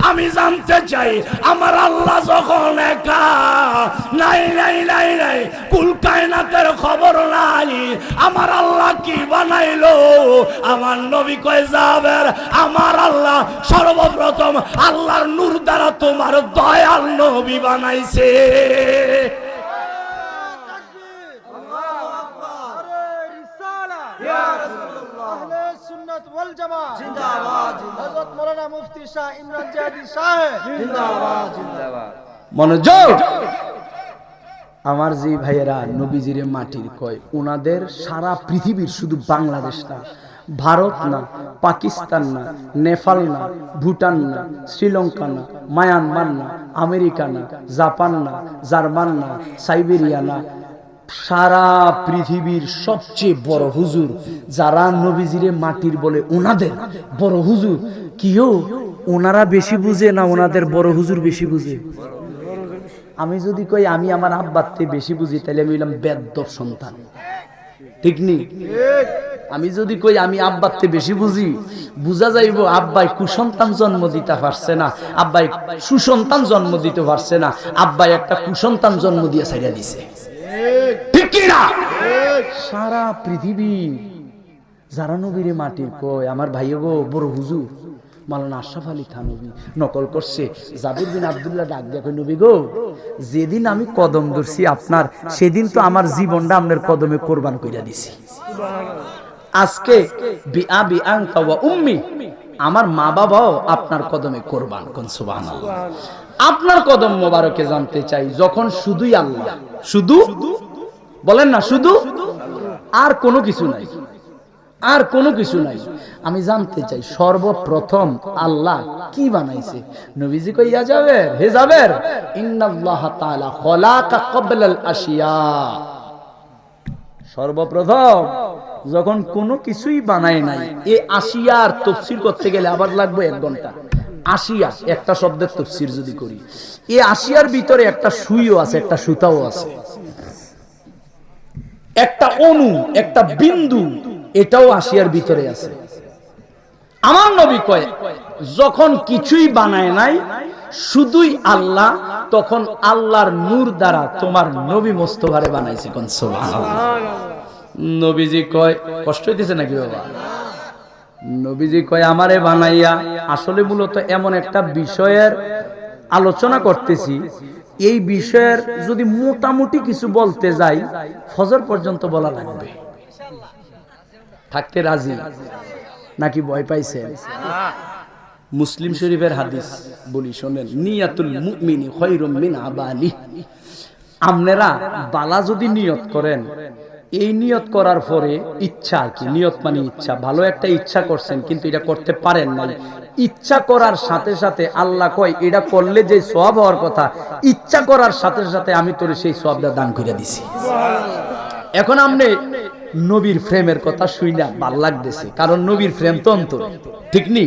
আমি জানতে চাই আমার আল্লাহ যখন একা, নাই নাই নাই নাই কুল কায়নাতের খবর নাই, আমার আল্লাহ কি বানাইলো? আমার নবী কয় জাবের, আমার আল্লাহ সর্বপ্রথম আল্লাহর নূর দ্বারা তোমার দয়াল নবী বানাইছে। মনোযোগ, আমার জি ভাইয়েরা নবীজিরে মাটির কয়, উনাদের সারা পৃথিবীর, শুধু বাংলাদেশ না, ভারত না, পাকিস্তান না, নেপাল না, ভুটান না, শ্রীলঙ্কা না, মায়ানমার না, আমেরিকা না, জাপান না, জার্মান না, সাইবেরিয়া না, সারা পৃথিবীর সবচেয়ে বড় হুজুর যারা নবীজিরে মাটির বলে, ওনাদের বড় হুজুর কিও, ওনারা বেশি বুঝে না ওনাদের বড় হুজুর বেশি বুঝে? আমি যদি কই আমি আমার আব্বার থেকে বেশি বুঝি, তাহলে আমি বললাম বেদ্যপ সন্তান, ঠিক নি? আমি যদি কই আমি আব্বার থেকে বেশি বুঝি, বুঝা যাইব আব্বাই কুসন্তান জন্ম দিতে পারছে না, আব্বাই সুসন্তান জন্ম দিতে পারছে না, আব্বাই একটা কুসন্তান জন্ম দিয়ে ছাইড়া দিছে, ঠিক কি না? সারা পৃথিবী যারা নবীরে মাটির কয়, আমার ভাইও গো বড় হুজুর মাওলানা আশরাফ আলী থানভী নকল করছে, জাবির বিন আব্দুল্লাহ ডাক দিয়া কই, নবী গো যেদিন আমি কদম ধরছি আপনার, সেদিন তো আমার জীবনটা আপনার কদমে কোরবান কইরা দিছি। আজকে বিআবি আনতা ওয়া উম্মি, আমার মা বাবাও আপনার কদমে কোরবান। কোন সুবহানাল্লাহ। আপনার কদম মোবারকে জানতে চাই, যখন শুধুই আল্লাহ, শুধু বলেন না, শুধু, আর কোনো কিছু নাই, আর কোনো কিছু নাই, আমি জানতে চাই সর্বপ্রথম আল্লাহ কি বানাইছে? নবীজি কই, ইয়া জাবের, হে জাবের, ইন্নাল্লাহ তাআলা খলাকা ক্বাবলাল আশিয়া, সর্বপ্রথম যখন কোনো কিছুই বানায় নাই, এই আশিয়ার তাফসীর করতে গেলে আবার লাগবে 1 ঘন্টা। আশিয়া একটা শব্দের তাফসীর যদি করি, এই আশিয়ার ভিতরে একটা সুইও আছে, একটা সুতাও আছে, একটা অণু, একটা বিন্দু, এটাও আশিয়ার ভিতরে আছে। আমার নবী কয়, যখন কিছুই বানায় নাই, শুধুই আল্লাহ, তখন আল্লাহর নূর দ্বারা তোমার নবী মোস্তফারে বানাইছে। কোন সুবহানাল্লাহ। নবীজি কয়, কষ্ট হইতেছে নাকি বাবা? নবীজি কয়, আমারে বানাইয়া, আসলে মূলত এমন একটা বিষয়ের আলোচনা করতেছি, এই বিষয়ের যদি মোটামুটি কিছু বলতে যাই, ফজর পর্যন্ত বলা লাগবে। থাকতে রাজি নাকি ভয় পাইছেন? মুসলিম শরীফের হাদিস বলি শোনেন, নিয়াতুল মুমিনি খায়রুম মিন আমালি। আপনারা বালা যদি নিয়ত করেন, এই নিয়ত করার পরে ইচ্ছা, কি নিয়ত মানে ইচ্ছা, ভালো একটা ইচ্ছা করছেন কিন্তু এটা করতে পারেন নাই, ইচ্ছা করার সাথে সাথে আল্লাহ কয়, এটা করলে যে সওয়াব হওয়ার কথা, ইচ্ছা করার সাথে সাথে আমি তোরে সেই সওয়াবটা দান করে দিছি। এখন আপনি নবীর প্রেমের কথা শুইনা ভাল লাগতেছে, কারণ নবীর প্রেম তো অন্তরে, ঠিক নি?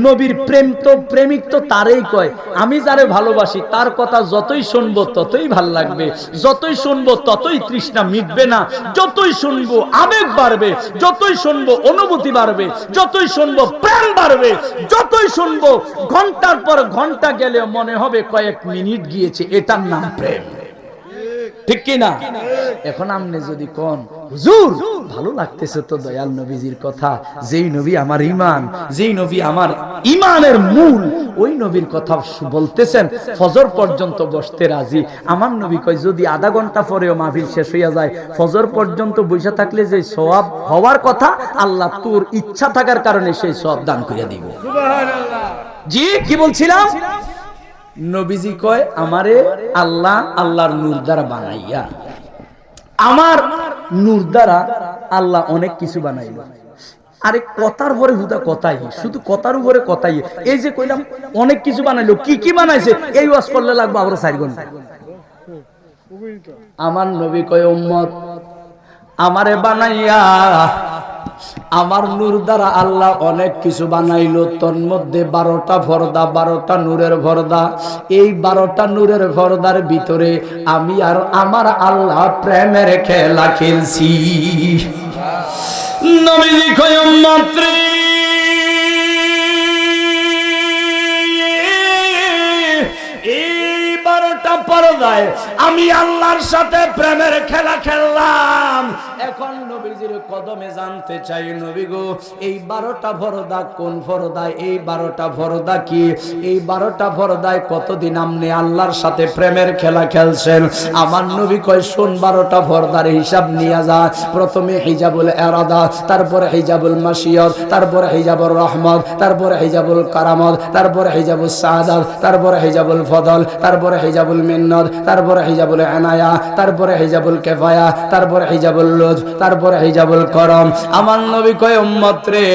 নবীর প্রেম তো, প্রেমিক তো তারই কয়, আমি যারে ভালোবাসি তার কথা যতই শুনবো ততই ভাল লাগবে, যতই শুনবো ততই তৃষ্ণা মিটবে না, যতই শুনবো আবেগ বাড়বে, যতই শুনবো অনুভূতি বাড়বে, যতই শুনবো প্রেম বাড়বে, যতই শুনবো ঘন্টার পর ঘন্টা গেলে মনে হবে কয়েক মিনিট গিয়েছে, এটার নাম প্রেম, ঠিক কি না? এখন আপনি যদি কোন, হুজুর ভালো লাগতেছে তো দয়াল নবীজির কথা, যেই নবী আমার ঈমান, যেই নবী আমার ঈমানের মূল, ওই নবীর কথা বলতেছেন, ফজর পর্যন্ত বসতে রাজি। আমার নবী কয়, যদি আধা ঘন্টা পরেও মাহফিল শেষ হইয়া যায়, ফজর পর্যন্ত বসে থাকলে যে সওয়াব হওয়ার কথা, আল্লাহ তোর ইচ্ছা থাকার কারণে সেই সওয়াব দান করিয়া দিব। সুবহানাল্লাহ। জি, কি বলছিলাম? নবীজি কয়, আমারে আল্লাহ আল্লাহর নূর দ্বারা বানাইয়া, আমার নূর দ্বারা আল্লাহ অনেক কিছু বানাইল। আরে কথার পরে হুদা কথাই, শুধু কথার উপরে কথাই। এই যে কইলাম অনেক কিছু বানাইলো, কি কি বানাইছে এই ওয়াজ করলে লাগবে আবার 4 ঘন্টা। আমার নবী কয়, উম্মত আমারে বানাইয়া আমার নূর দ্বারা আল্লাহ অনেক কিছু বানাইলো, তোর মধ্যে 12টা পর্দা, 12টা নূরের পর্দা। এই 12টা নূরের পর্দার ভিতরে আমি আর আমার আল্লাহ প্রেমের খেলা খেলছি। নবীজি কয়, উম্মত রে পর্দায় আমি আল্লাহর সাথে প্রেমের খেলা খেললাম। এখন নবীজির কদমে জানতে চাই, নবী গো এই 12টা পর্দা কোন পর্দায়? এই 12টা পর্দা কি? এই 12টা পর্দায় কতদিন আপনি আল্লাহর সাথে প্রেমের খেলা খেলছেন? আমার নবী কয় শোন, 12টা পর্দার হিসাব নিয়ে যা। প্রথমে হিজাবুল ইরাদা, তারপরে হিজাবুল মাশিয়ত, তারপরে হিজাবুর রহমত, তারপরে হিজাবুল কারামত, তারপরে হিজাবুল সাআদাত, তারপরে হিজাবুল ফদল, তারপরে হিজাবুল মিন্নত, তারপরে হিজাবুল ইনায়া, তারপরে হিজাবুল কিফায়া, তারপরে হিজাবুল লুৎফ, তারপরে হিজাবুল করম। আমার নবী কয় উম্মত রে,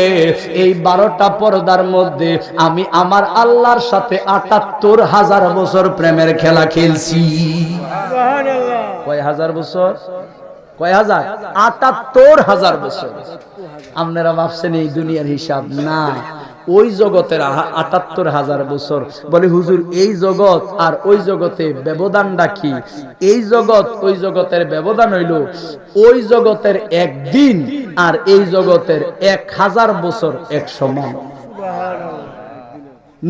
এই 12টা পর্দার মধ্যে আমি আমার আল্লাহর সাথে ৭৮,০০০ বছর প্রেমের খেলা খেলছি। সুবহানাল্লাহ। কয় হাজার বছর? কয় হাজার? ৭৮,০০০ বছর। আপনারা ভাবছেন এই দুনিয়ার হিসাব না, ওই জগতের ৭৮,০০০ বছর। বলে হুজুর এই জগৎ আর ওই জগতে ব্যবধানটা কি? এই জগৎ ওই জগতের ব্যবধান হইল ওই জগতের একদিন আর এই জগতের ১,০০০ বছর এক সমান।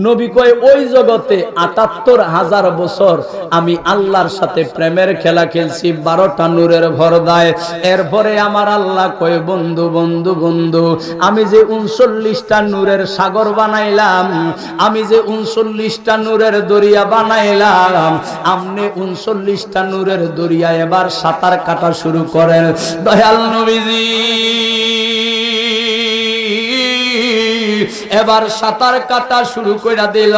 নবী কয় ওই জগতে ৭৮,০০০ বছর আমি আল্লাহর সাথে প্রেমের খেলা খেলছি 12টা নূরের পর্দায়। এরপরে আমার আল্লাহ কয় বন্ধু বন্ধু বন্ধু, আমি যে ৩৯টা নূরের সাগর বানাইলাম, আমি যে ৩৯টা নূরের দরিয়া বানাইলাম, আপনি ৩৯টা নূরের দরিয়া এবার সাঁতার কাটা শুরু করেন। দয়াল নবীজি এবার সাঁতার কাটা শুরু করে দিল।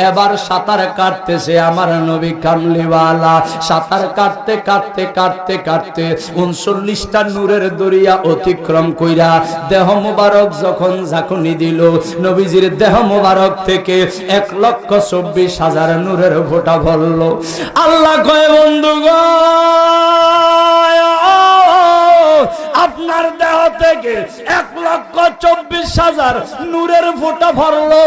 এবার সাঁতার কাটতেছে আমার নবী কামলিওয়ালা। সাঁতার কাটতে কাটতে কাটতে কাটতে ৩৯টা নূরের দরিয়া অতিক্রম কইরা দেহ মোবারক যখন ঝাঁকুনি দিল, নবীজির দেহ মোবারক থেকে ১,২৪,০০০ নূরের ফোঁটা ভরল। আল্লাহ কয় বন্ধু গো, আপনার দেহ থেকে ১,২৪,০০০ নূরের ফোঁটা ভরলো।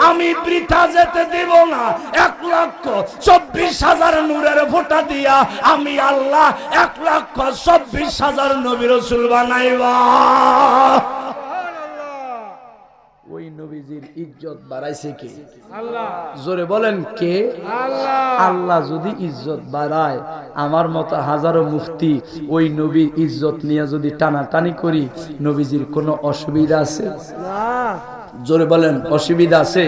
আমি বৃথা যেতে দেব না। ১,২৪,০০০ নূরের ফোঁটা দিয়া আমি আল্লাহ ১,২৪,০০০ নবী রাসূল বানাইবা। ওই নবীজির ইজ্জত বাড়াইছে কে? আল্লাহ। জোরে বলেন কে? আল্লাহ। আল্লাহ যদি ইজ্জত বাড়ায়, আমার মতো হাজারো মুফতি ওই নবীর ইজ্জত নিয়ে যদি টানাটানি করি, নবীজির কোনো অসুবিধা আছে? না। জোরে বলেন অসুবিধা আছে?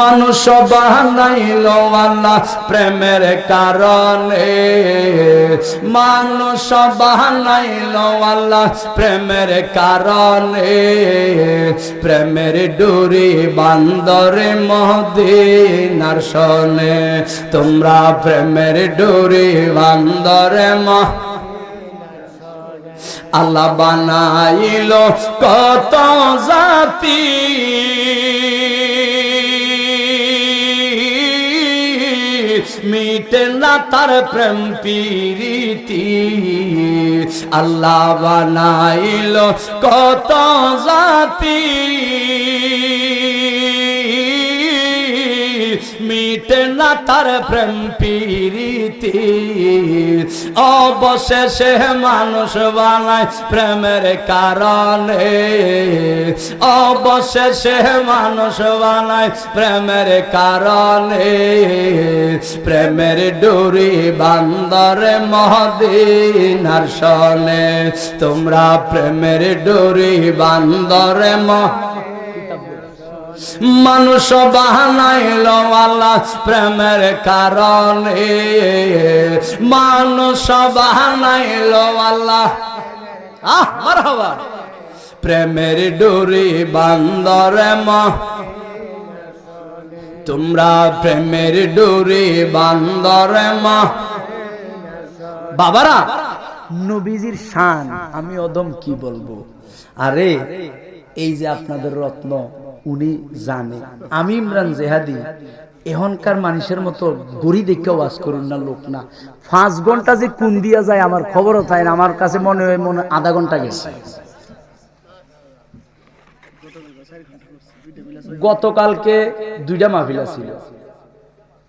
মানুষ বানাইল আল্লাহ প্রেমের কারণে, মানুষ বানাইল আল্লাহ প্রেমের কারণে, প্রেমের ডোরি বান্দরে মদিনার শনে, তোমরা প্রেমের ডোরি বান্দরে আল্লাহ বানাইল কত জাতি, মিটে না তার প্রেম প্রীতি। আল্লাহ বানাইল কত জাতি, মিটে না তার প্রেম প্রীতি। অবশেষে মানুষ বানায় প্রেমের কারণে, অবশেষে মানুষ বানায় প্রেমের কারণে, প্রেমের ডোরি বান্দরে মদিনার শনে, তোমরা প্রেমের ডোরি বান্দরে মানুষ বানাইল আল্লাহ প্রেমের কারণে, মানুষ বানাইল আল্লাহ মারহাবা প্রেমের ডোরি বান্দরে তোমরা প্রেমের ডোরি বান্দরে বাবারা। নবীজির শান আমি অদম কি বলবো। আরে এই যে আপনাদের রত্ন, উনি জানে। আমি ইমরান জেহাদি এখনকার মানুষের মতো গড়ি দেখে ওয়াজ করুন না, লোক না। 5 ঘন্টা যে কোন দিয়া যায় আমার খবরও থাকে না। আমার কাছে মনে হয় আধা ঘন্টা গেছে। গতকালকে 2টা মাহফিল ছিল,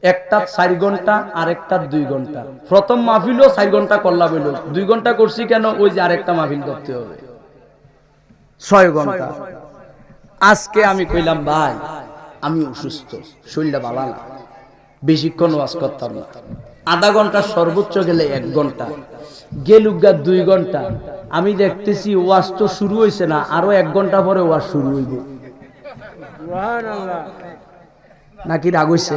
একটা 4 ঘন্টা আর একটা 2 ঘন্টা। প্রথম মাহফিলও 4 ঘন্টা করলা বইল, 2 ঘন্টা করছি কেন, ওই যে আরেকটা মাহফিল করতে হবে 6 ঘন্টা। আজকে আমি কইলাম ভাই আমি অসুস্থ, শরীরটা ভালো না, বেশিক্ষণ ওয়াজ করতাম না, আধা ঘন্টা সর্বোচ্চ গেলে 1 ঘন্টা, গেলুগা 2 ঘন্টা। আমি দেখতেছি ওয়াজ তো শুরু হয়েছে না, আরো 1 ঘন্টা পরে ওয়াজ শুরু হইব। নাকি রাগ হইছে?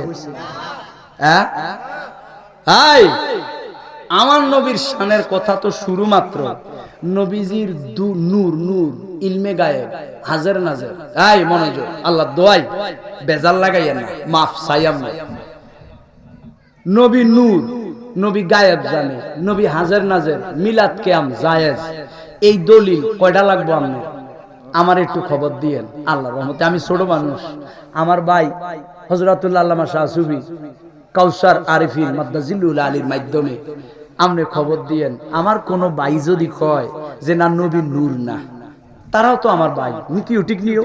আমার নবীর শানের কথা তো শুরু মাত্র। নবীজির নূর নূর ইলমে গায়েব হাজার নাজার। মনোযোগ, আল্লাহ দোয়াই বেজাল লাগাইয়া না, মাফ চাইয়াম না। নবী নূর, নবী গায়েব জানে, নবী হাজার নাজার, মিলাদ কিয়াম জায়েজ। এই দলিল কয়টা লাগবো আপনার? আমার একটু খবর দিয়েন আল্লাহর রহমতে। আমি ছোট মানুষ, আমার ভাই হযরতুল আল্লামা শাহ সুফি কাউসার আরিফিন মাদ্দাজিলুল আলীর মাধ্যমে আপনি খবর দিয়েন। আমার কোন ভাই যদি কয় যে না নবী নূর না, তারাও তো আমার ভাই, নীতিও ঠিক নিও।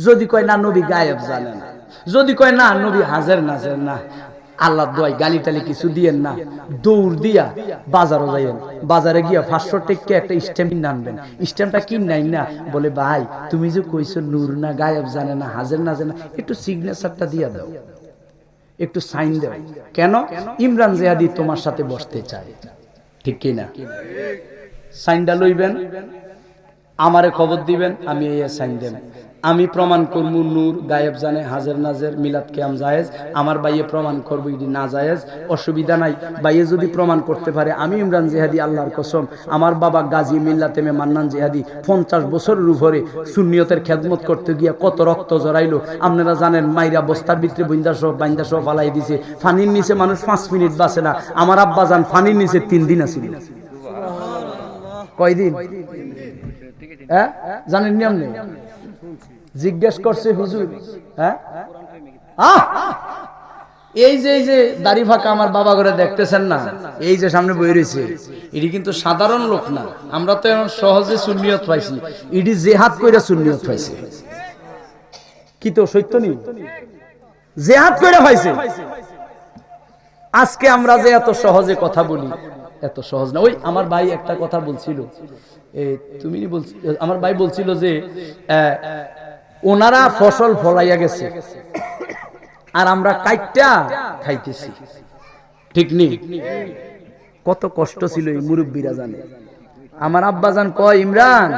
যদি কয় না নবী গায়েব জানে না, যদি কয় না নবী হাজার নাজার না, আল্লাহ দোয়াই গালি টালি কিছু দিয়েন না, দৌড় দিয়া বাজারও যাইয়েন। বাজারে গিয়া 500 টাকা একটা স্ট্যাম্প কিনে আনবেন। স্ট্যাম্পটা কিনাই না, বলে ভাই তুমি যে কইছো নূর না, গায়েব জানে না, হাজার না জানে না, একটু সিগনেচারটা দিয়া দাও, একটু সাইন দাও। কেন? ইমরান জিহাদি তোমার সাথে বসতে চায়, ঠিক কি না? সাইনটা লইবেন, আমারে খবর দিবেন, আমি এই সাইন দেব। আমি প্রমাণ করব নূর গায়েব জানে, হাজার নাজের, মিলাদ কিয়াম জায়েজ। আমার ভাইয়ে প্রমাণ করব এটি না জায়েজ, অসুবিধা নাই। ভাইয়ে যদি প্রমাণ করতে পারে, আমি ইমরান জিহাদি আল্লাহর কসম, আমার বাবা গাজী মিল্লাতে মে মান্নান জিহাদি 50 বছরের উপরে সুন্নিয়তের খেদমত করতে গিয়া কত রক্ত জড়াইলো আপনারা জানেন। মাইরা বস্তার ভিতরে বাইন্দা সহ ফালাই দিছে। ফানির নিচে মানুষ 5 মিনিট বাঁচে না। আমার আব্বা জান ফানির নিচে 3 দিন আছিল। কয়দিন? জানেন নিয়ম নেই? জিজ্ঞেস করছে হুজুর। এই যে দাড়ি ফাঁকা আমার বাবা করে দেখতেছেন না, এই যে সামনে বই রয়েছে, এটি কিন্তু সাধারণ লোক না। আমরা তো সহজে সুন্নিয়ত পাইছি, এটি জেহাদ কইরা সুন্নিয়ত পাইছে। কি তো সত্য নি? জেহাদ কইরা পাইছে। আজকে আমরা যে এত সহজে কথা বলি, এত সহজ না। ওই আমার ভাই একটা কথা বলছিল, তুমি বলছি, আমার ভাই বলছিল যে ওনারা ফসল ফলাইয়া গেছে আর আমরা কাইটটা খাইতেছি, ঠিক নেই? কত কষ্ট ছিল এই মুরব্বীরা জানে। আমার আব্বা জান কয়, ইমরান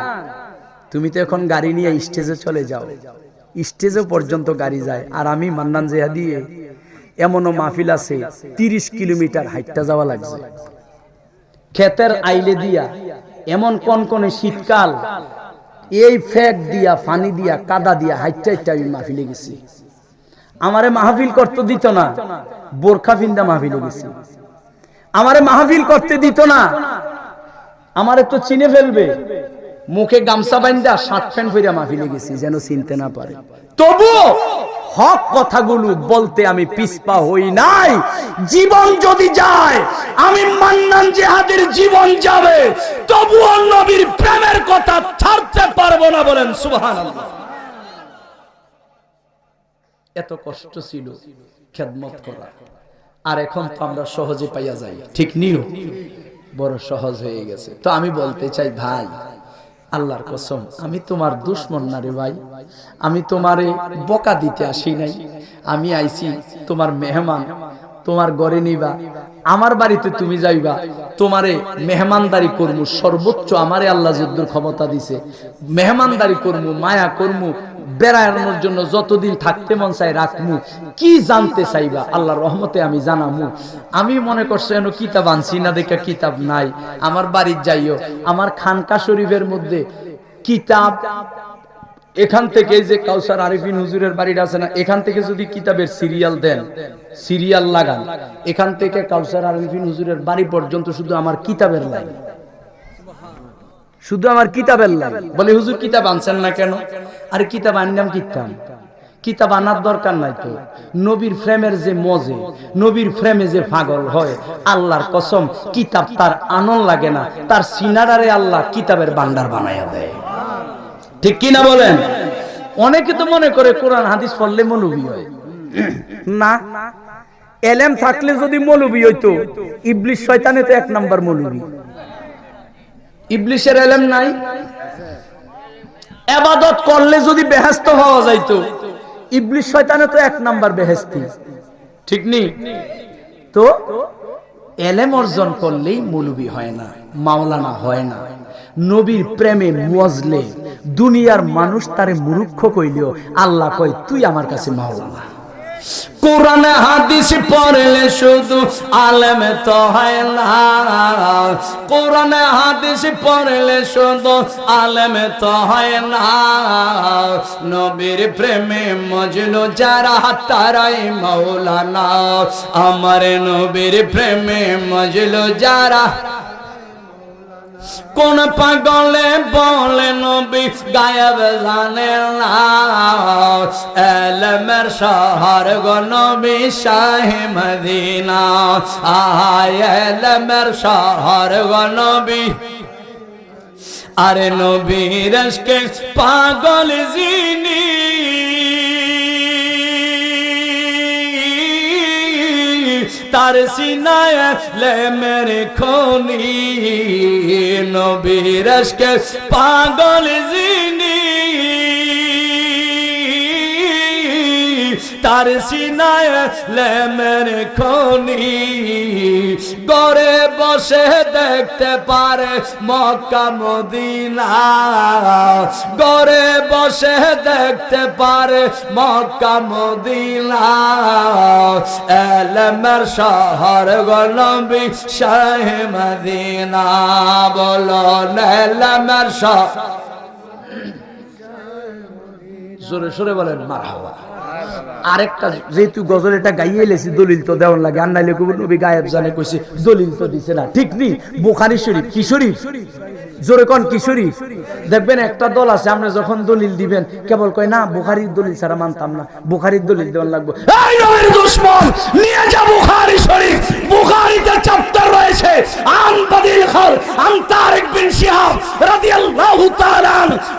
তুমি তো এখন গাড়ি নিয়ে স্টেজে চলে যাও, স্টেজে পর্যন্ত গাড়ি যায়, আর আমি মান্নান জিহাদি এমনও মাহফিল আছে 30 কিলোমিটার হাইটটা যাওয়া লাগছে। ক্ষেতের আইলে দিয়া, এমন কনকনে শীতকাল, এই ফ্যাক দিয়া, ফানি দিয়া, কাদা দিয়া হাইটটা আমি মাহফিলে গেছি। আমারে মাহফিল করতে দিত না, বোরখা ফিন্দা মাহফিলে গেছি। আমারে মাহফিল করতে দিত না, আমারে তো চিনে ফেলবে, মুখে গামছা বাইন্দা শার্ট প্যান্ট পরে মাহফিলে গেছি যেন চিনতে না পারে। তবু হক কথাগুলো বলতে আমি পিছপা হই নাই। জীবন যদি যায়, আমি মান্নান জিহাদের জীবন যাবে, তবুও নবীর প্রেমের কথা ছাড়তে পারবো না। বলেন সুবহানাল্লাহ। এত কষ্ট ছিল খেদমত করা, আর এখন তো আমরা সহজে পাইয়া যাই, ঠিক নিও? বড় সহজ হয়ে গেছে। তো আমি বলতে চাই ভাই, আল্লাহর কসম, আমি তোমার দুশমন না রে ভাই। আমি তোমারে বকা দিতে আসি নাই, আমি আইছি তোমার মেহমান। তোমার ঘরে নিবা, আমার বাড়িতে তুমি যাইবা, তোমারে মেহমানদারি করমু। সর্বোচ্চ আমারে আল্লাহ যদ্দুর ক্ষমতা দিছে, মেহমানদারি করমু, মায়া করমু, বেড়ানোর জন্য যতদিন থাকতে মন চাই রাখমু। কি জানতে চাইবা আল্লাহর রহমতে আমি জানামু। আমি মনে করছি এন কিতাব আনছি না, দেখা কিতাব নাই। আমার বাড়ির যাইও, আমার খানকা শরীফের মধ্যে কিতাব, এখান থেকে যে কাউসার আরিফিন হুজুরের বাড়িটা আছে না, এখান থেকে যদি কিতাবের সিরিয়াল দেন, সিরিয়াল লাগান, এখান থেকে কাউসার আরিফিন হুজুরের বাড়ি পর্যন্ত শুধু আমার কিতাবের লাইন, শুধু আমার কিতাবের লাইন। বলে হুজুর কিতাব আনছেন না কেন? আরে কিতাব আনলাম, কিতাব আনার দরকার নাই তো। নবীর প্রেমের যে মজে, নবীর প্রেমে যে পাগল হয়, আল্লাহর কসম কিতাব তার আনন্দ লাগে না, তার সিনারারে আল্লাহ কিতাবের ভান্ডার বানাইয়া দেয়, ঠিক কি না বলেন? অনেকে তো মনে করে কোরআন হাদিস পড়লে মৌলবি হয়। না, এলেম থাকলে যদি মৌলবি হইতো, ইবলিশ শয়তানে তো 1 নাম্বার মৌলবি। ইবলিশের এলেম নাই, ইবাদত করলে যদি বেহেশত হওয়া যাইতো, ইবলিশ শয়তানে তো 1 নাম্বার বেহেশতি, ঠিক নেই? তো এলেম অর্জন করলেই মৌলবী হয় না, মাওলানা হয় না। নবীর প্রেমে মজলে দুনিয়ার মানুষ তারে মূর্খ কইলেও আল্লাহ কয় তুই আমার কাছে মাওলানা। কোরআন হাদিস পড়লে শুধু আলেম তো হয় না, কোরআন হাদিস পড়লে শুধু আলেম তো হয় না, নবীর প্রেমে মজনু যারা তারাই মাওলানা। আমার নবীর প্রেমে মজনু যারা, কোন পাগলে বলে নবী গায়েব জানে না, এলমের শহর গো নবী শাহে মদিনা, এলমের শহর গো নবী। আরে নবীর ইশকে পাগল যিনি, তার সিনায় লে মেরে খনি, নবীর ইশকে পাগল যিনি, তার সিনায় লে মেরে খনি। ঘরে বসে দেখতে পারে মক্কা মদিনা, ঘরে বসে দেখতে পারে মক্কা মদিনা, এলমের শহর গো নবী শাহে মদিনা। বলো এলমের শহর, জোরে সোরে বলেন মারহাবা। আরেকটা যেহেতু গজল এটা গাইয়ে লেছি, দলিল তো দেওয়ার লাগে, আর নাইলে কবি নবী গায়েব জানে কইছে, দলিল তো দিছে না। ঠিক নেই? বুখারী শরীফ কি শরীফ? জোরে কোন কি শরীফ? দেখবেন একটা দল আছে, আপনি যখন দলিল দিবেন কেবল কয় না বুখারীর দলিল ছাড়া মানতাম না, বুখারীর দলিল দেওয়ার লাগবে। এই নবীর দুশমন নিয়ে যা বুখারী শরীফ, বুখারীতে চ্যাপ্টার রয়েছে আন বাদিল খাল আন তারিক বিন শিহাব রাদিয়াল্লাহু তাআলা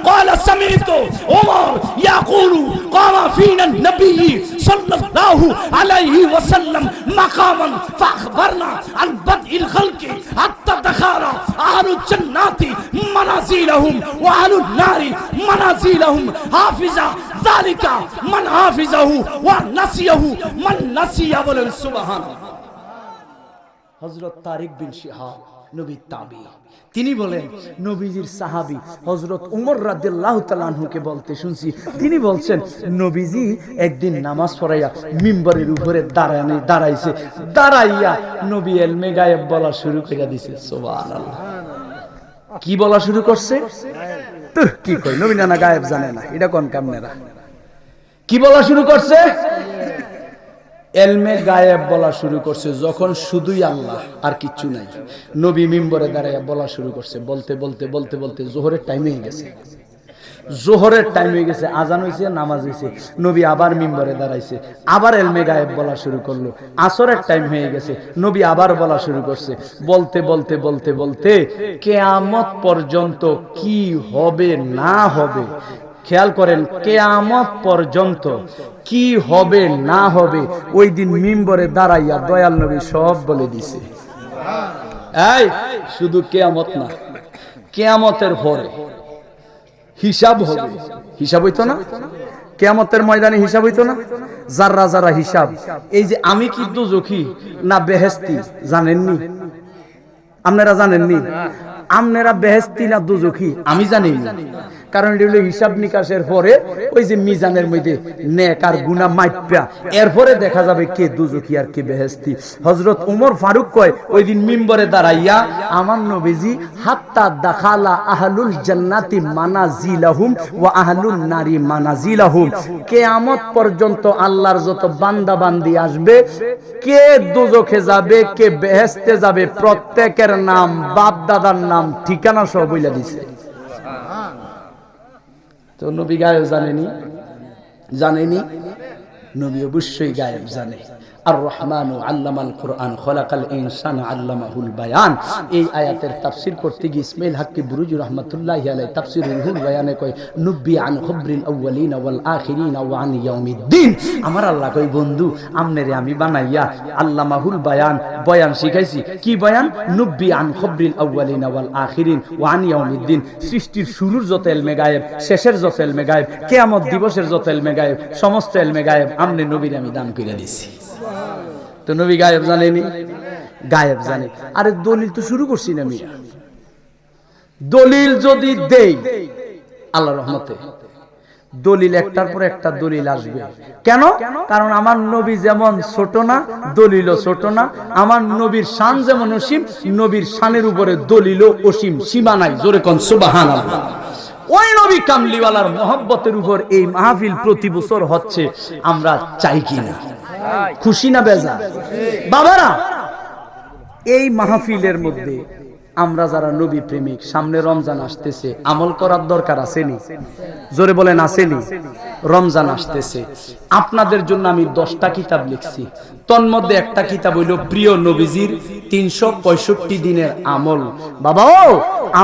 قال سمعت عمر يقول قام فينا النبي صلى الله عليه وسلم مقاما فاخبرنا عن بدء الخلق حتى دخل اهل الجنات منازلهم واهل النار منازلهم حافظ ذلك من حافظه ونسيه من نسيه বলেন সুবহানাল্লাহ। হযরত তারিক বিন শিহাব নবীর তাবী, তিনি বলেন নবীজির সাহাবী হযরত উমর রাদিয়াল্লাহু তাআলা আনহুকে বলতে শুনছি, তিনি বলছেন নবীজি একদিন নামাজ পড়াইয়া মিম্বরের উপরে দাঁড়াইছে, দাঁড়াইয়া নবী ইলমে গায়েব বলা শুরু করে দিয়েছে। সুবহানাল্লাহ। কি বলা শুরু করছে? তো কি কই নবী না গায়েব জানে না, এটা কোন কামনেরা? কি বলা শুরু করছে? এলমে গায়েব বলা শুরু করছে, যখন শুধুই আল্লাহ আর কিচ্ছু নাই। নবী মিম্বরে দাঁড়াইয়া বলা শুরু করছে, বলতে বলতে বলতে বলতে জোহরের টাইম হয়ে গেছে, জোহরের টাইম হয়ে গেছে, আজান হয়েছে, নামাজ হয়েছে, নবী আবার মিম্বরে দাঁড়াইছে, আবার এলমে গায়েব বলা শুরু করলো। আসরের টাইম হয়ে গেছে, নবী আবার বলা শুরু করছে, বলতে বলতে বলতে বলতে কিয়ামত পর্যন্ত কি হবে না হবে, খেয়াল করেন, কিয়ামত পর্যন্ত কি হবে না হবে ওই দিন মিম্বরে দাঁড়াইয়া দয়াল নবী সব বলে দিছে। এই শুধু কিয়ামত না, কিয়ামতের পরে হিসাব হবে। হিসাব হইতো না? কিয়ামতের ময়দানে হিসাব হইতো না? যারা যারা হিসাব, এই যে আমি কি দোজখী না বেহেশতি জানেননি? আপনারা জানেননি? আপনারা বেহেশতি না দোজখী আমি জানি না, কারণ এটা হলো হিসাব নিকাশের পরে ওই যে মিজানের মধ্যে নেক আর গুনাহ মাইপা, এরপরে দেখা যাবে কে দোজখী আর কে বেহেশতি। হযরত ওমর ফারুক কয় ওই দিন মিম্বরে দাঁড়াইয়া আমার নবীজি হাত্তা দাখালা আহলুল জান্নাতি মানাজিলাহুম ওয়া আহলুন নারি মানাজিলাহুম, কিয়ামত পর্যন্ত আল্লাহর যত বান্দা বান্দি আসবে, কে দোজখে যাবে কে বেহেশতে যাবে, প্রত্যেকের নাম বাপ দাদার নাম ঠিকানা সব বইলা দিছে। তো নবী গায়েব জানেনি? জানেনি? নবী অবশ্যই গায়েব জানে। আর রহমানু আল্লামাল কোরআন খলাকাল ইনসানা আল্লামাহুল বায়ান, এই আয়াতের তাফসীর করতে গিয়ে ইসমাইল হাক্কি বুরুজি রাহমাতুল্লাহি আলাইহি তাফসীরুল রুহুল বায়ানে কয় নব্বি আন খবরিল আউয়ালিন ওয়াল আখিরিন ওয়া আন ইয়াউমিদ্দিন। আমার আল্লাহ কই বন্ধু আমনেরে আমি বানাইয়া আল্লামাহুল বায়ান, বয়ান শিখাইছি। কি বয়ান? নব্বি আন খবরিল আউয়ালিন ওয়াল আখিরিন ওয়া আন ইয়াউমিদ্দিন, সৃষ্টির শুরুর যত ইলমে গায়েব, শেষের যত ইলমে গায়েব, কিয়ামত দিবসের যত ইলমে গায়েব, সমস্ত ইলমে গায়েব আমনে নবীর আমি দান কইরা দিছি। তো নবী গায়েব জানেনি? গায়েব জানে। আরে দলিল তো শুরু করছি না মিয়া, দলিল যদি দেই আল্লাহর রহমতে দলিল একটার পর একটা দলিল আসবে। কেন? কারণ আমার নবী যেমন ছোট না, দলিলও ছোট না। আমার নবীর শান যেমন অসীম, নবীর শানের উপরে দলিলও অসীম, সীমা নাই। জোরে কোন সুবহানাল্লাহ। ওই নবী কামলিওয়ালার মহব্বতের উপর এই মাহফিল প্রতি বছর হচ্ছে। আমরা চাই কিনা? খুশি না বেজা? বাবারা, এই মাহফিলের মধ্যে আমরা যারা নবী প্রেমিক, সামনে রমজান আসতেছে, আমল করার দরকার আসেনি? জোরে বলেন আসেনি? রমজান আসতেছে, আপনাদের জন্য আমি 10টা কিতাব লিখছি। তন্মধ্যে একটা কিতাব হইল প্রিয় নবীজির 365 দিনের আমল। বাবা ও,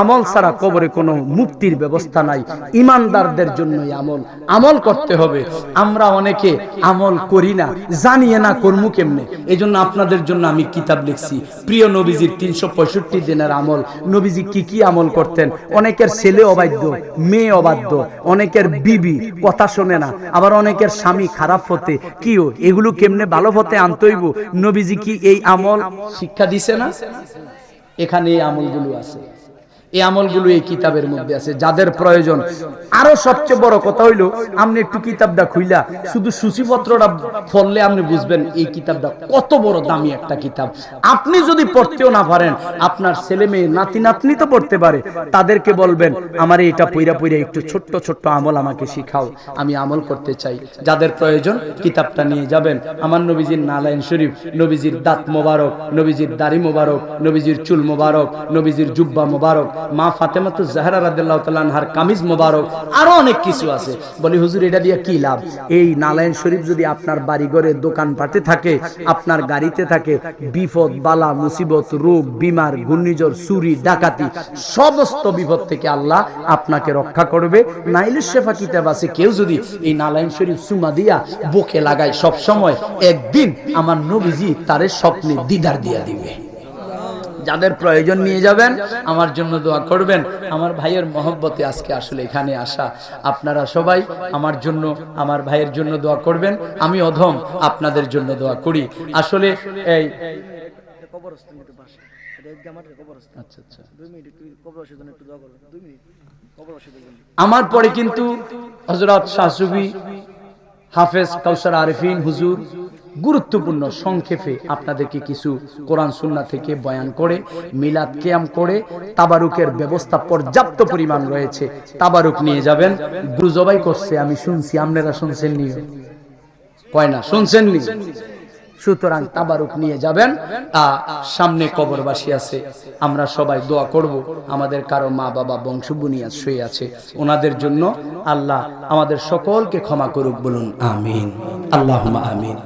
আমল ছাড়া কবরে কোনো মুক্তির ব্যবস্থা নাই। ইমানদারদের জন্যই আমল, আমল করতে হবে। আমরা অনেকে আমল করি না, জানিয়ে না কর্মু কেমনে। এই জন্য আপনাদের জন্য আমি কিতাব লিখছি প্রিয় নবীজির 365 দিনের আমল। নবীজি কি কি আমল করতেন? অনেকের ছেলে অবাধ্য, মেয়ে অবাধ্য, অনেকের বিবি কথা শোনে না, আবার অনেকের স্বামী খারাপ হতে কিও, এগুলো কেমনে ভালো হতে আনতে হইব। নবীজি কি এই আমল শিক্ষা দিছে না? এখানে এই আমলগুলো আছে, এই আমলগুলো এই কিতাবের মধ্যে আছে, যাদের প্রয়োজন। আরো সবচেয়ে বড় কথা হইলো, আপনি একটু কিতাবটা খুইলা শুধু সূচিপত্রটা পড়লে আপনি বুঝবেন এই কিতাবটা কত বড় দামি একটা কিতাব। আপনি যদি পড়তেও না পারেন, আপনার ছেলে মেয়ে নাতি নাতনি তো পড়তে পারে, তাদেরকে বলবেন আমার এটা পইরা পইরা একটু ছোট্ট ছোট্ট আমল আমাকে শিখাও, আমি আমল করতে চাই। যাদের প্রয়োজন কিতাবটা নিয়ে যাবেন। আমার নবীজির নালাইন শরীফ, নবীজির দাঁত মোবারক, নবীজির দাড়ি মোবারক, নবীজির চুল মোবারক, নবীজির জুব্বা মোবারক, মা ফাতেমাতুজ জাহরা রাদিয়াল্লাহু তাআলা আনহার কামিজ মোবারক, আরো অনেক কিছু আছে। বলি হুজুর এটা দিয়ে কি লাভ? এই নালাইন শরীফ যদি আপনার বাড়ি ঘরে দোকানপাটে থাকে, আপনার গাড়িতে থাকে, বিপদ বালা মুসিবত, রোগ বিমার, ঘূর্ণিঝড়, চুরি ডাকাতি, সমস্ত বিপদ থেকে আল্লাহ আপনাকে রক্ষা করবে। নাইলুস শেফা কিতাব আছে, কেউ যদি এই নালাইন শরীফ সুমা দিয়া বুকে লাগায় সব সময়, একদিন আমার নবীজি তারে স্বপ্নে দিদার দিয়া দিবে। যাদের প্রয়োজন নিয়ে যাবেন, আমার জন্য দোয়া করবেন। আমার ভাইয়ের মহব্বতে আজকে আসলে এখানে আসা। আপনারা সবাই আমার জন্য, আমার ভাইয়ের জন্য দোয়া করবেন। আমি অধম আপনাদের জন্য দোয়া করি। আসলে এই আমার পরে কিন্তু হযরত শাহ সুফি হাফেজ কাউসার আরিফিন হুজুর গুরুত্বপূর্ণ সংক্ষেপে আপনাদেরকে কিছু কোরআন সুন্নাহ থেকে বয়ান করে, মিলাদ কিয়াম করে, তাবারুকের ব্যবস্থা পর্যাপ্ত পরিমাণ রয়েছে, তাবারুক নিয়ে যাবেন। গরু জবাই করছে আমি শুনছি, আপনারা শুনছেন নি? কয় না শুনছেন নি? সুতরাং তাবারুক নিয়ে যাবেন। সামনে কবরবাসী আছে, আমরা সবাই দোয়া করব। আমাদের কারো মা বাবা বংশ বুনিয়াদ শুয়ে আছে, ওনাদের জন্য আল্লাহ আমাদের সকলকে ক্ষমা করুক, বলুন আমিন। আল্লাহুম্মা আমিন।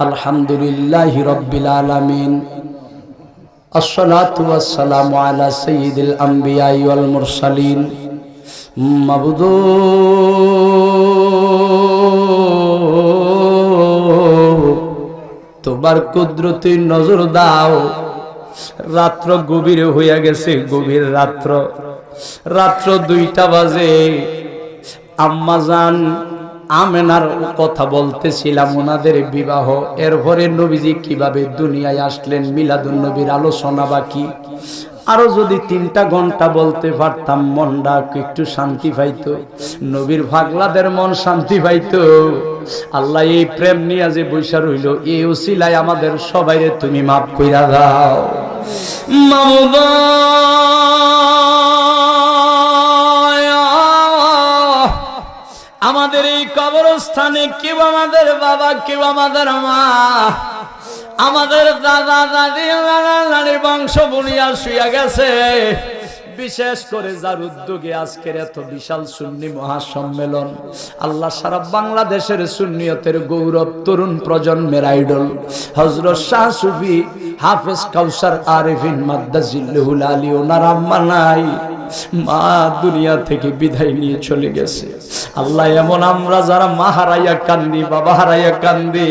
আলহামদুলিল্লাহি রাব্বিল আলামিন, আসসালাতু ওয়াসসালামু আলা সাইয়্যিদিল আমবিয়া ওয়াল মুরসালিন। মাবুদু তোমার কুদরতি নজর দাও। রাত্র গভীর হইয়া গেছে, গভীর রাত্র, রাত্র 2টা বাজে। আম্মা জান আমেনার কথা বলতেছিলাম, ওনাদের বিবাহ। এরপরে নবীজি কিভাবে দুনিয়ায় আসলেন, মিলাদুন নবীর আলোচনা বাকি। আরো যদি 3টা ঘন্টা বলতে পারতাম, মনটা একটু শান্তি পাইতো, নবীর ভাগলাদের মন শান্তি পাইতো। আল্লাহ এই প্রেম নিয়ে যে বৈশা রইল, এই উসিলায় আমাদের সবাইরে তুমি মাফ কইরা দাও মামুদা। আমাদের এই কবরস্থানে কেউ আমাদের বাবা, কেউ আমাদের মা, আমাদের দাদা দাদি, নানির বংশ বুনিয়া শুয়ে গেছে। বিশেষ করে যার উদ্যোগে আজকের এত বিশাল সুন্নি মহাসম্মেলন, আল্লাহ সারা বাংলাদেশের সুন্নিয়তের গৌরব, তরুণ প্রজন্মের আইডল হযরত শাহ সুফি হাফেজ কাউসার আরিফিন মাদ্দাজিল্লাহুল আলী, ওনার আম্মা নাই, মা দুনিয়া থেকে বিদায় নিয়ে চলে গেছে। আল্লাহ এমন আমরা যারা মা হারাইয়া কান্দি, বাবা হারাইয়া কান্দি,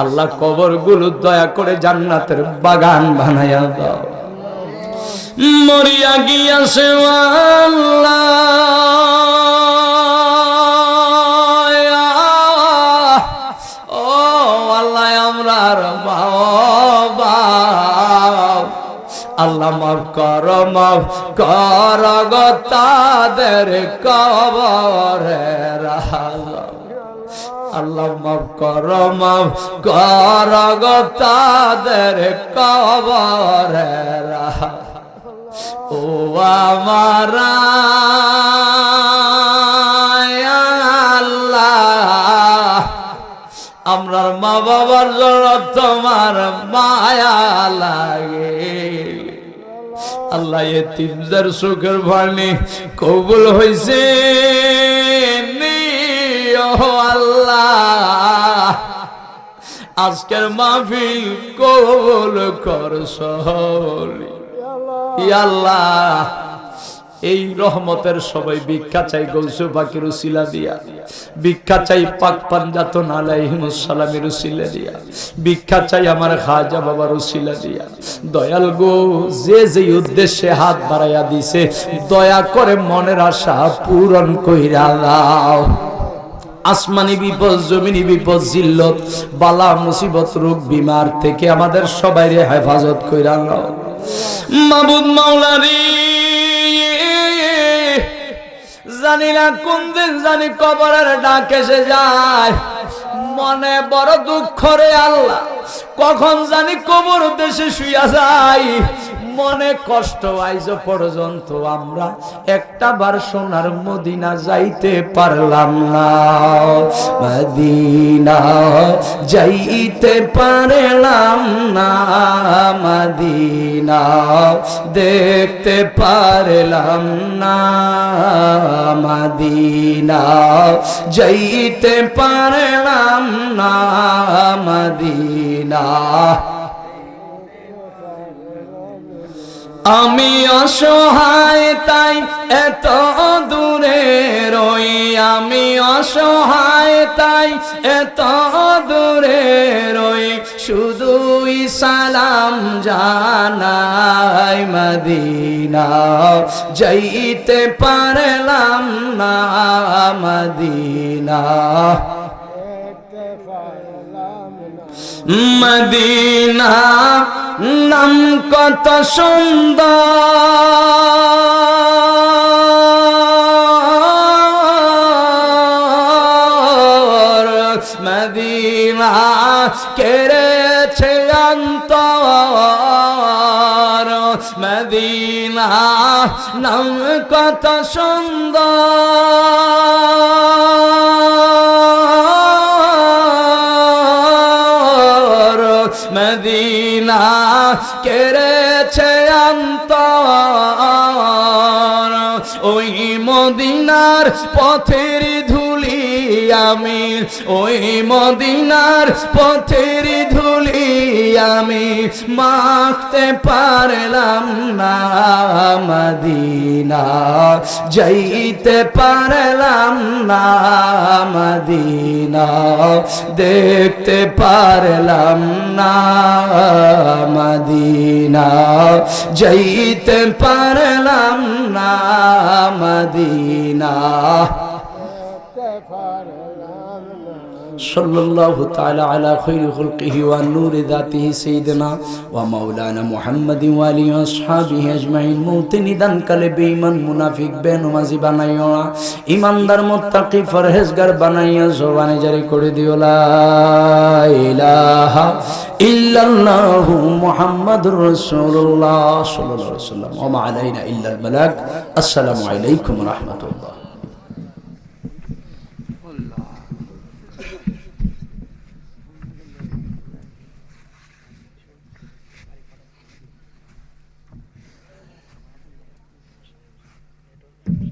আল্লাহ কবরগুলো দয়া করে জান্নাতের বাগান বানাইয়া দাও। মরিয়া গিয়াছে আল্লাহ, ও আল্লাহ আল্লাহ মাফ কর গো তাদের কবরের আযাব। আল্লাহ মাফ কর গো তাদের কবরের আযাব। ও আমার আল্লাহ, আমরার মা বাবার জন্য তোমার মায়া লাগে। আল্লাহ এতিমদের চোখের পানি কবুল হইছে ও আল্লাহ, আজকের মাহফিল কবুল করছ ইয়া আল্লাহ। এই রহমতের সবাই ভিক্ষা চাই গৌসে পাকের উসিলা দিয়া, ভিক্ষা চাই পাক পাঞ্জাতন আলাইহিমুস সালামের উসিলা দিয়া, ভিক্ষা চাই আমার খাজা বাবার উসিলা দিয়া। দয়াল গো, যে যে উদ্দেশ্যে হাত বাড়াইয়া দিছে দয়া করে মনের আশা পূরণ কইরা দাও। আসমানি বিপদ, জমিনি বিপদ, জিল্লত, বালা, মুসিবত, রোগ বিমার থেকে আমাদের সবাইরে হেফাজত কইরা দাও। মাবুদ মাওলারি, জানি না কোন দিন জানি কবরের ডাক এসে যায়, মনে বড় দুঃখ রে আল্লাহ। কখন জানি কবর দেশে শুইয়া যাই, মনে কষ্ট। আইজ পর্যন্ত আমরা একটা বার সোনার মদিনা যাইতে পারলাম না, মদিনা যাইতে পারলাম না, মদিনা দেখতে পারলাম না, মদিনা যাইতে পারলাম না, মদিনা। আমি অসহায় তাই এত দূরে রই, আমি অসহায় তাই এত দূরে রই, শুধুই সালাম জানাই, মদিনা যাইতে পারলাম না, মদিনা। মদিনা নাম কত সুন্দর, মদিনা কেড়েছে অন্তর, মদিনা নাম কত সুন্দর, মদিনা কেড়েছে অন্তর। ওই মদিনার পথের ধুলি আমি, ওই মদিনার পথের ধুলি আমি মাখতে পারলাম না, মদিনা যাইতে পারলাম না, মদিনা দেখতে পারলাম না, মদিনা যাইতে পারলাম না, মদিনা। সাল্লাল্লাহু তাআলা আলা খায়রি খালকিহি ওয়া নূরি যাতিহি সাইয়্যিদিনা ওয়া মাওলানা মুহাম্মাদিন ওয়া আলিহি ওয়া আসহাবিহি আজমাইন। মউতে নিদান কালে বেঈমান মুনাফিক বেনমাজি বানাইও না, ঈমানদার মুত্তাকি পরহেজগার বানাইয়া জবানে জারি করে দিও লা ইলাহা ইল্লাল্লাহু মুহাম্মাদুর রাসূলুল্লাহ সাল্লাল্লাহু আলাইহি ওয়াসাল্লাম। ওয়া মা আলাইনা ইল্লাল বালাগ। আসসালামু আলাইকুম ওয়া রাহমাতুল্লাহ।